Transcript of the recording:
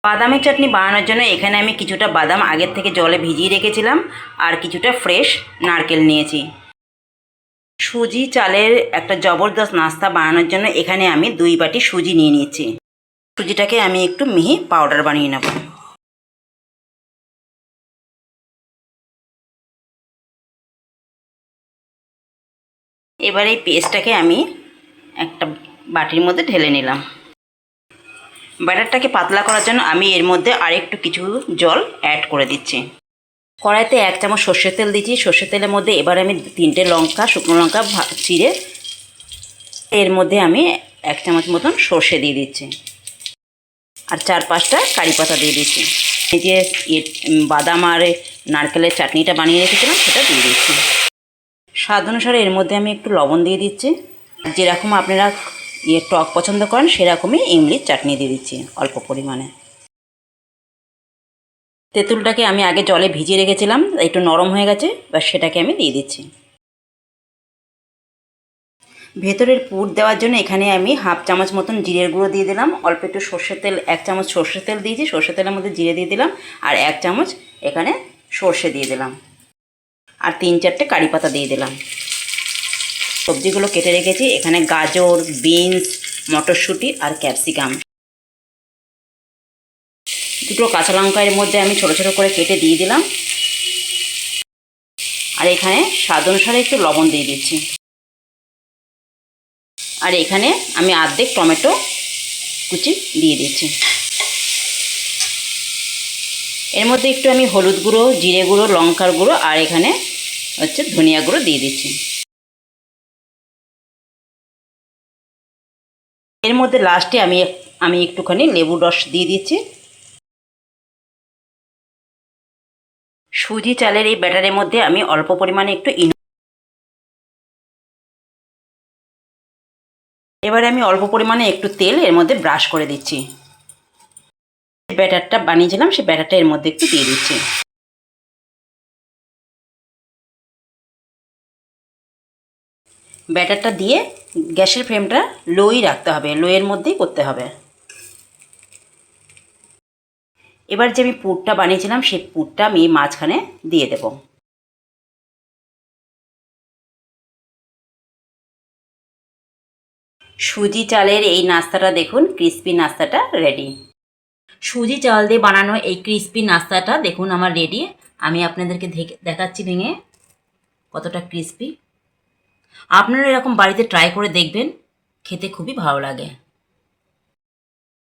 বাদামের চাটনি বানানোর জন্য এখানে আমি কিছুটা বাদাম আগের থেকে জলে ভিজিয়ে রেখেছিলাম আর কিছুটা ফ্রেশ নারকেল নিয়েছি। সুজি চালের একটা জবরদস্ত নাস্তা বানানোর জন্য এখানে আমি 2 বাটি সুজি নিয়ে নিয়েছি। সুজিটাকে আমি একটু মিহি পাউডার বানিয়ে নেব। এবার এই পেস্টটাকে আমি একটা বাটির মধ্যে ঢেলে নিলাম। ব্যাটারটাকে পাতলা করার জন্য আমি এর মধ্যে আরেকটু কিছু জল অ্যাড করে দিচ্ছি। কড়াইতে 1 চামচ সর্ষের তেল দিচ্ছি। সর্ষের তেলের মধ্যে এবার আমি 3টে লঙ্কা, শুকনো লঙ্কা চিড়ে এর মধ্যে আমি 1 চামচ মতন সর্ষে দিয়ে দিচ্ছি আর 4-5টা কারি পাতা দিয়ে দিচ্ছি। এই যে বাদাম আর নারকেলের চাটনিটা বানিয়ে রেখেছিলাম সেটা দিয়ে দিচ্ছি। স্বাদ অনুসারে এর মধ্যে আমি একটু লবণ দিয়ে দিচ্ছি। যেরকম আপনারা টক পছন্দ করেন সেরকমই ইমলির চাটনি দিয়ে দিচ্ছি অল্প পরিমাণে। তেঁতুলটাকে আমি আগে জলে ভিজিয়ে রেখেছিলাম, একটু নরম হয়ে গেছে, এবার সেটাকে আমি দিয়ে দিচ্ছি। ভেতরের পুর দেওয়ার জন্য এখানে আমি 1/2 চামচ মতন জিরের গুঁড়ো দিয়ে দিলাম। অল্প একটু সর্ষের তেল, 1 চামচ সর্ষের তেল দিয়েছি, সর্ষের তেলের মধ্যে জিরে দিয়ে দিলাম আর 1 চামচ এখানে সর্ষে দিয়ে দিলাম আর 3-4টে কারি পাতা দিয়ে দিলাম। সবজিগুলো কেটে রেখেছি, এখানে গাজর, বিনস, মটরশুঁটি আর ক্যাপসিকাম। 2টো কাঁচা লঙ্কা এর মধ্যে আমি ছোটো ছোটো করে কেটে দিয়ে দিলাম আর এখানে স্বাদ অনুসারে একটু লবণ দিয়ে দিচ্ছি। আর এখানে আমি অর্ধেক টমেটো কুচি দিয়ে দিচ্ছি। এর মধ্যে একটু আমি হলুদ গুঁড়ো, জিরে গুঁড়ো, লঙ্কার গুঁড়ো আর এখানে ধনিয়া গুঁড়ো দিয়ে দিচ্ছি। এর মধ্যে লাস্টে আমি একটুখানি লেবুর রস দিয়ে দিচ্ছি। সুজি চালের এই ব্যাটারের মধ্যে আমি অল্প পরিমাণে একটু এবারে আমি অল্প পরিমাণে একটু তেল এর মধ্যে ব্রাশ করে দিচ্ছি। ব্যাটারটা বানিয়েছিলাম সেই ব্যাটারটা এর মধ্যে একটু দিয়ে দিচ্ছি। ব্যাটারটা দিয়ে গ্যাসের ফ্লেমটা লোই রাখতে হবে, লোয়ের মধ্যেই করতে হবে। এবার যে আমি পুরটা বানিয়েছিলাম সেই পুরটা আমি মাঝখানে দিয়ে দেব। সুজি চালের এই নাস্তাটা দেখুন, ক্রিস্পি নাস্তাটা রেডি। সুজি চাল দিয়ে বানানো এই ক্রিস্পি নাস্তাটা দেখুন আমার রেডি। আমি আপনাদেরকে দেখাচ্ছি ভেঙে কতটা ক্রিস্পি। আপনারা এরকম বাড়িতে ট্রাই করে দেখবেন, খেতে খুবই ভালো লাগে।